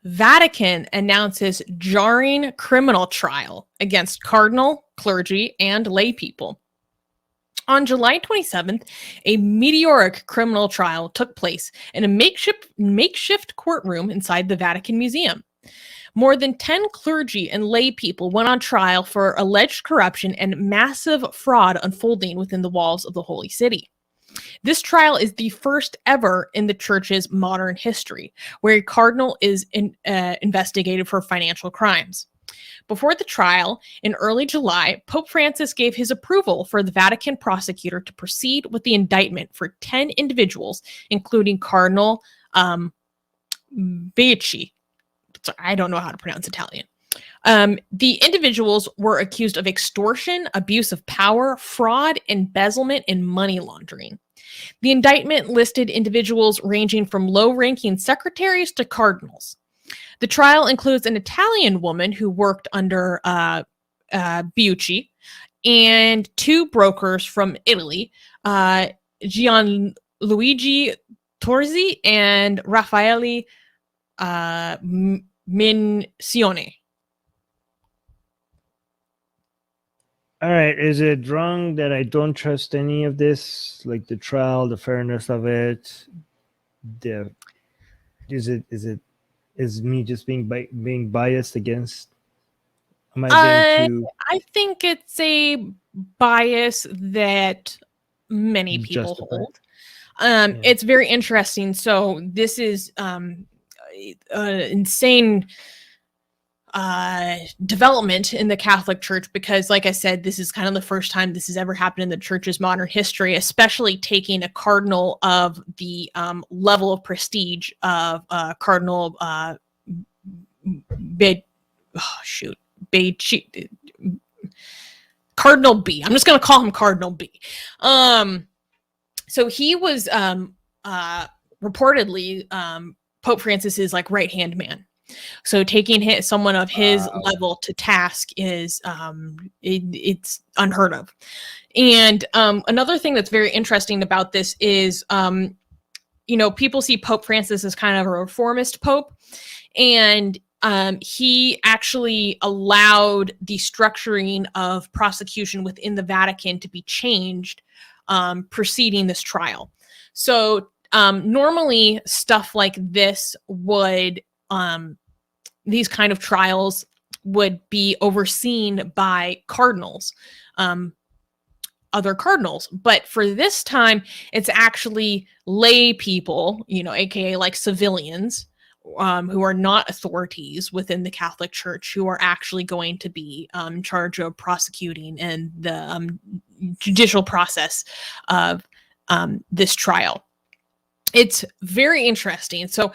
Vatican announces jarring criminal trial against cardinal, clergy, and lay people. On July 27th, a meteoric criminal trial took place in a makeshift courtroom inside the Vatican Museum. More than 10 clergy and lay people went on trial for alleged corruption and massive fraud unfolding within the walls of the Holy City. This trial is the first ever in the church's modern history, where a cardinal is investigated for financial crimes. Before the trial, in early July, Pope Francis gave his approval for the Vatican prosecutor to proceed with the indictment for 10 individuals, including Cardinal Becciu. I don't know how to pronounce Italian. The individuals were accused of extortion, abuse of power, fraud, embezzlement, and money laundering. The indictment listed individuals ranging from low-ranking secretaries to cardinals. The trial includes an Italian woman who worked under Becciu and 2 brokers from Italy, Gianluigi Torzi and Raffaele Mincione. All right. Is it wrong that I don't trust any of this? Like the trial, the fairness of it? Is me just being biased against? Am I going to? I think it's a bias that many people hold. It's very interesting. So this is insane development in the Catholic Church, because like I said, this is kind of the first time this has ever happened in the church's modern history, especially taking a cardinal of the level of prestige of Cardinal Cardinal B. I'm just going to call him Cardinal B. So he was reportedly Pope Francis's like right-hand man. So taking someone of his level to task is it's unheard of. And another thing that's very interesting about this is, people see Pope Francis as kind of a reformist pope, and he actually allowed the structuring of prosecution within the Vatican to be changed preceding this trial. So normally stuff like this would these kind of trials would be overseen by cardinals, other cardinals. But for this time, it's actually lay people, aka like civilians, who are not authorities within the Catholic Church, who are actually going to be in charge of prosecuting and the judicial process of this trial. It's very interesting. So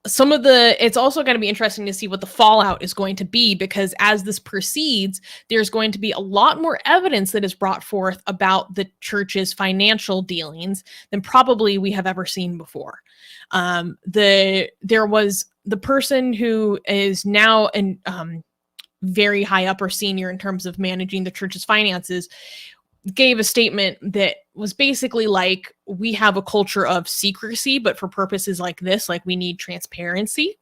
it's also going to be interesting to see what the fallout is going to be, because as this proceeds, there's going to be a lot more evidence that is brought forth about the church's financial dealings than probably we have ever seen before. There was the person who is now an very high up or senior in terms of managing the church's finances, gave a statement that was basically like, we have a culture of secrecy, but for purposes like this, like we need transparency.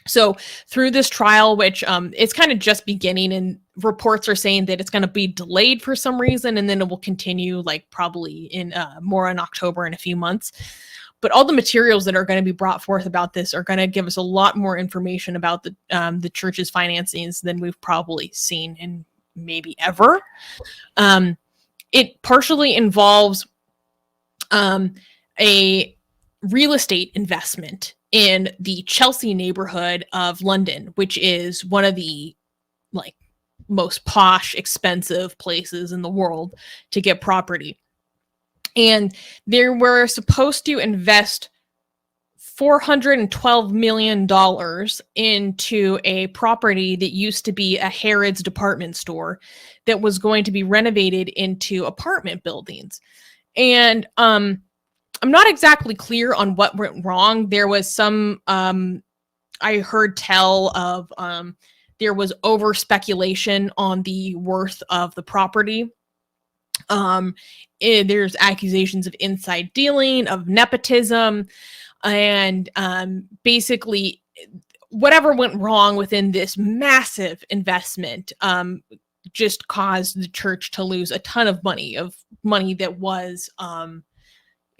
So through this trial, which it's kind of just beginning, and reports are saying that it's going to be delayed for some reason, and then it will continue like probably in more in October in a few months. But all the materials that are going to be brought forth about this are going to give us a lot more information about the church's finances than we've probably seen in maybe ever. It partially involves a real estate investment in the Chelsea neighborhood of London, which is one of the like most posh, expensive places in the world to get property. And they were supposed to invest $412 million into a property that used to be a Harrods department store that was going to be renovated into apartment buildings. And I'm not exactly clear on what went wrong. There was some, I heard tell of, there was over speculation on the worth of the property. There's accusations of inside dealing, of nepotism. And basically, whatever went wrong within this massive investment just caused the church to lose a ton of money that was,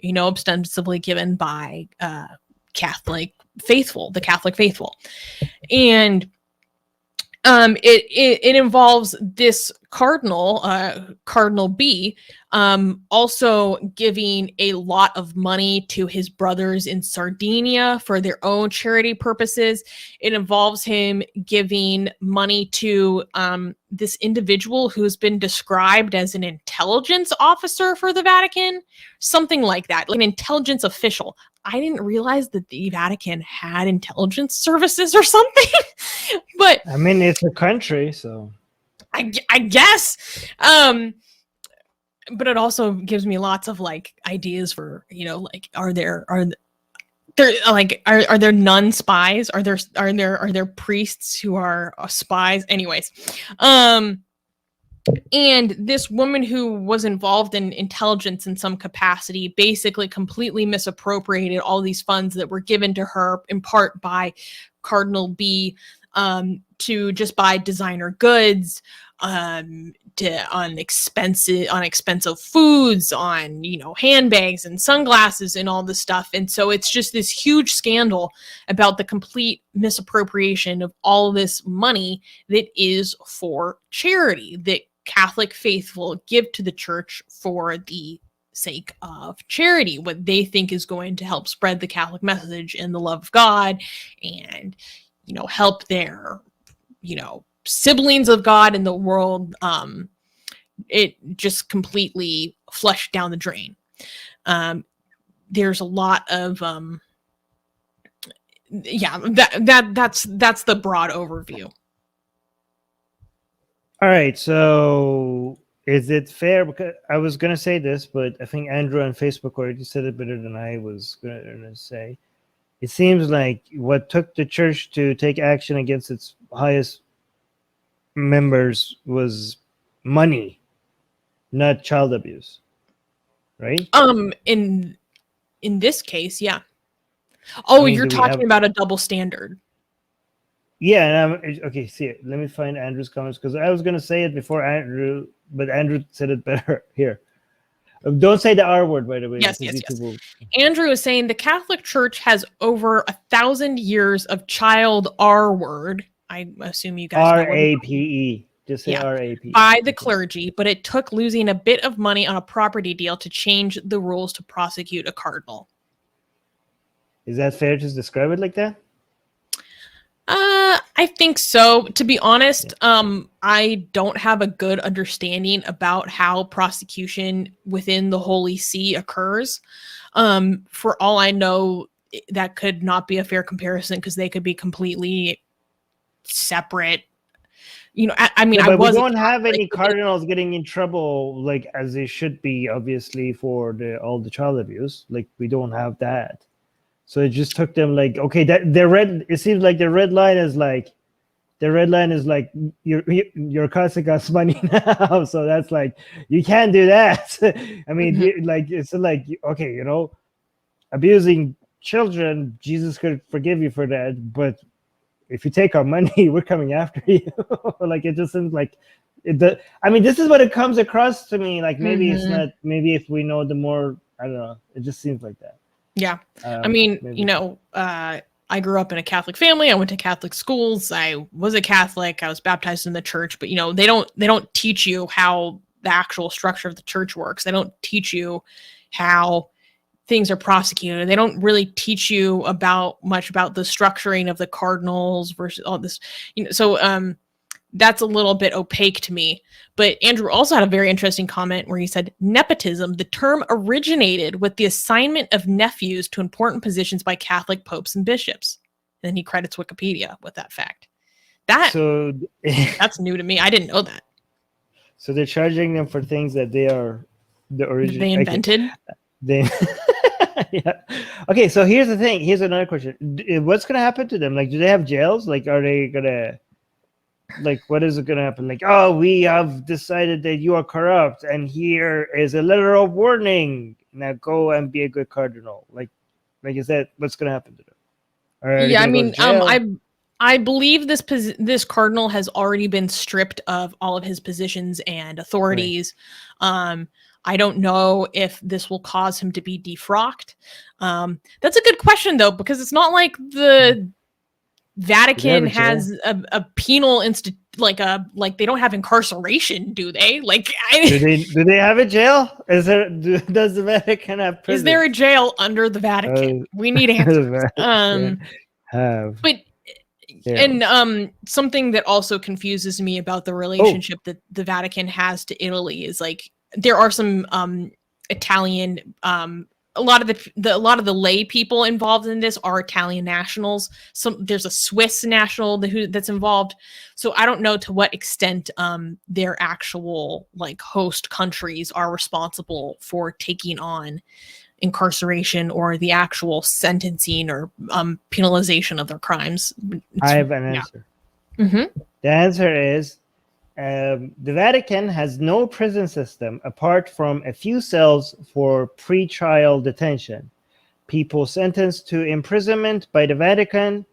ostensibly given by the Catholic faithful. And it involves this cardinal, Cardinal B, also giving a lot of money to his brothers in Sardinia for their own charity purposes. It involves him giving money to this individual who's been described as an intelligence officer for the Vatican, something like that, like an intelligence official. I didn't realize that the Vatican had intelligence services or something, but I mean, it's a country, so I guess. But it also gives me lots of like ideas for, like, are there nun spies? Are there priests who are spies? Anyways, and this woman who was involved in intelligence in some capacity basically completely misappropriated all these funds that were given to her in part by Cardinal B to just buy designer goods, on expensive foods, on handbags and sunglasses and all this stuff. And so it's just this huge scandal about the complete misappropriation of all this money that is for charity, that Catholic faithful give to the church for the sake of charity, what they think is going to help spread the Catholic message and the love of God, and help their siblings of God in the world. It just completely flushed down the drain. There's a lot of that's the broad overview. all right. So is it fair? Because I was gonna say this, but I think Andrew on Facebook already said it better than I was gonna say. It seems like what took the church to take action against its highest members was money, not child abuse, right? In this case, yeah. Oh, you're talking about a double standard. Yeah, and okay. See, let me find Andrew's comments, because I was going to say it before Andrew, but Andrew said it better here. Don't say the R word, by the way. Yes. Andrew is saying the Catholic Church has over 1,000 years of child R word. I assume you guys know R-A-P-E. Just say R-A-P-E. By the clergy, but it took losing a bit of money on a property deal to change the rules to prosecute a cardinal. Is that fair to describe it like that? I think so. To be honest, I don't have a good understanding about how prosecution within the Holy See occurs. For all I know, that could not be a fair comparison, because they could be completely separate. I mean, but we don't have any cardinals getting in trouble like as they should be, obviously, for all the child abuse. Like, we don't have that. So it just took them like, okay, it seems like the red line is like your cousin got money now. So that's like, you can't do that. I mean, it's like, okay, abusing children, Jesus could forgive you for that, but if you take our money, we're coming after you. Like, it just seems like I mean, this is what it comes across to me. Like, maybe it's not. Maybe if we know the more, I don't know. It just seems like that. Yeah. I mean, maybe. I grew up in a Catholic family. I went to Catholic schools. I was a Catholic. I was baptized in the church. But they don't teach you how the actual structure of the church works. They don't teach you how things are prosecuted. They don't really teach you much about the structuring of the cardinals versus all this. So that's a little bit opaque to me. But Andrew also had a very interesting comment where he said, nepotism, the term originated with the assignment of nephews to important positions by Catholic popes and bishops. And then he credits Wikipedia with that fact. That's new to me. I didn't know that. So they're charging them for things that they are the origin. They invented. Yeah. Okay, so here's the thing. Here's another question. What's going to happen to them? Like, do they have jails? Like, are they going to... Like, what is it going to happen? Like, oh, we have decided that you are corrupt, and here is a letter of warning. Now go and be a good cardinal. Like, Like, is that what's going to happen to them? Are they Yeah, I going to go mean, to jail? I believe this cardinal has already been stripped of all of his positions and authorities. I don't know if this will cause him to be defrocked. That's a good question though, because it's not like the Vatican has a penal like they don't have incarceration, do they? Like, do they have a jail? Does the Vatican have prison? Is there a jail under the Vatican? We need answers. But and something that also confuses me about the relationship that the Vatican has to Italy is like there are some Italian a lot of the lay people involved in this are Italian nationals. There's a Swiss national that's involved. So I don't know to what extent their actual like host countries are responsible for taking on incarceration or the actual sentencing or penalization of their crimes. I have an answer. Mm-hmm. The answer is the Vatican has no prison system apart from a few cells for pre-trial detention. People sentenced to imprisonment by the Vatican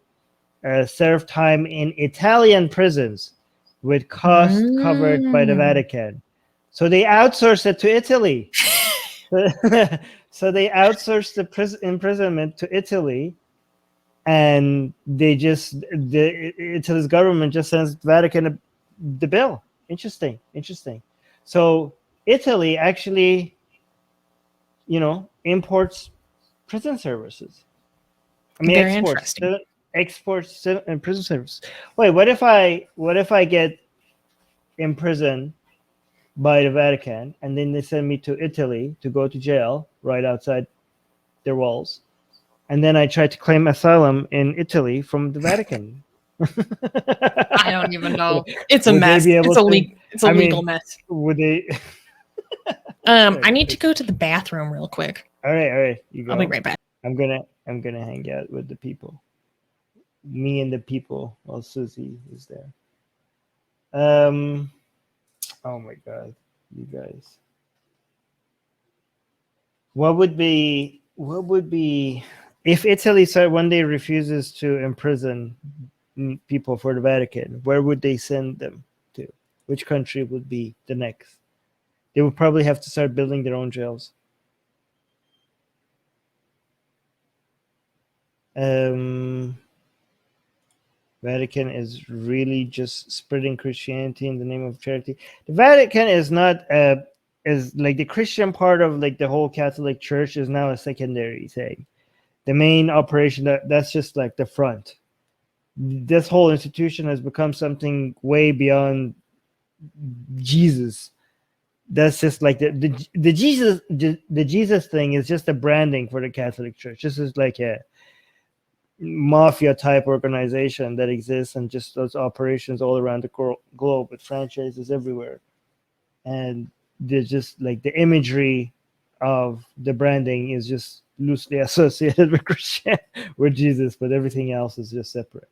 serve time in Italian prisons with cost covered by the Vatican. So they outsource it to Italy. So they outsource the imprisonment to Italy, and Italy's government just sends the Vatican the bill. Interesting. So Italy actually, imports prison services. I mean, exports and prison services. Wait, what if I get imprisoned by the Vatican, and then they send me to Italy to go to jail right outside their walls, and then I try to claim asylum in Italy from the Vatican? I don't even know. It's a mess. It's a legal mess. Would they? I need to go to the bathroom real quick. All right. You go. I'll be right back. I'm gonna hang out with the people. Me and the people while Susie is there. Oh my God, you guys. What would be if Italy one day refuses to imprison people for the Vatican? Where would they send them to? Which country would be the next? They would probably have to start building their own jails. Vatican is really just spreading Christianity in the name of charity. The Vatican is not is like the Christian part of like the whole Catholic Church is now a secondary thing. The main operation that's just like the front. This whole institution has become something way beyond Jesus. That's just like the Jesus thing is just a branding for the Catholic Church. This is like a mafia type organization that exists and just those operations all around the globe with franchises everywhere. And there's just like the imagery of the branding is just loosely associated with Jesus, but everything else is just separate.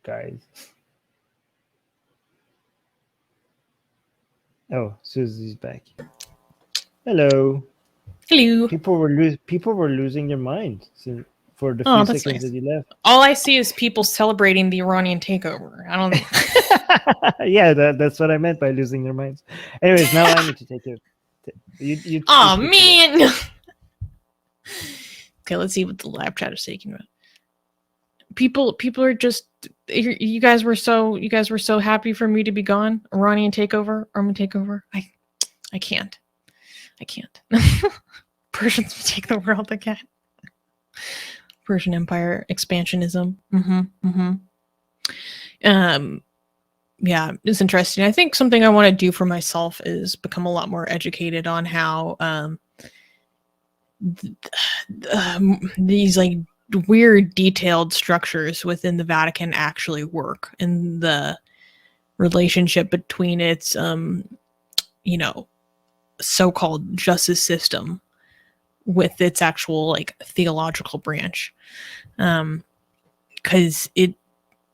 Guys. Oh, Susie's back. Hello. People were losing their minds for the few seconds that you left. All I see is people celebrating the Iranian takeover. I don't. Yeah, that's what I meant by losing their minds. Anyways, now I need to take it. Man. Okay, let's see what the live chat is taking about. People are just. You guys were so happy for me to be gone. Iranian takeover. I can't. Persians will take the world again. Persian Empire expansionism. Yeah, it's interesting. I think something I want to do for myself is become a lot more educated on how these like weird detailed structures within the Vatican actually work, and the relationship between its so-called justice system with its actual like theological branch, because it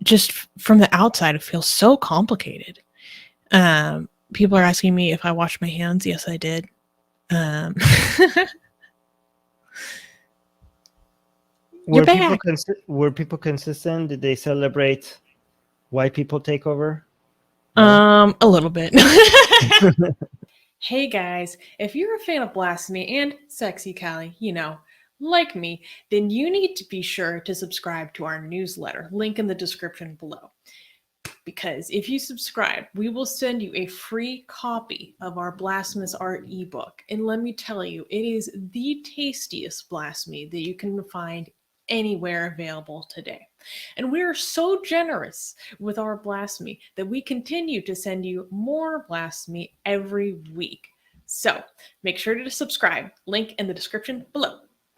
just from the outside it feels so complicated. People are asking me if I washed my hands. Yes, I did. Um, Were you're back. people consistent? Did they celebrate white people takeover? A little bit. Hey guys, if you're a fan of blasphemy and sexy Callie, like me, then you need to be sure to subscribe to our newsletter, link in the description below. Because if you subscribe, we will send you a free copy of our blasphemous art ebook. And let me tell you, it is the tastiest blasphemy that you can find anywhere available today. And we are so generous with our blasphemy that we continue to send you more blasphemy every week. So make sure to subscribe, link in the description below.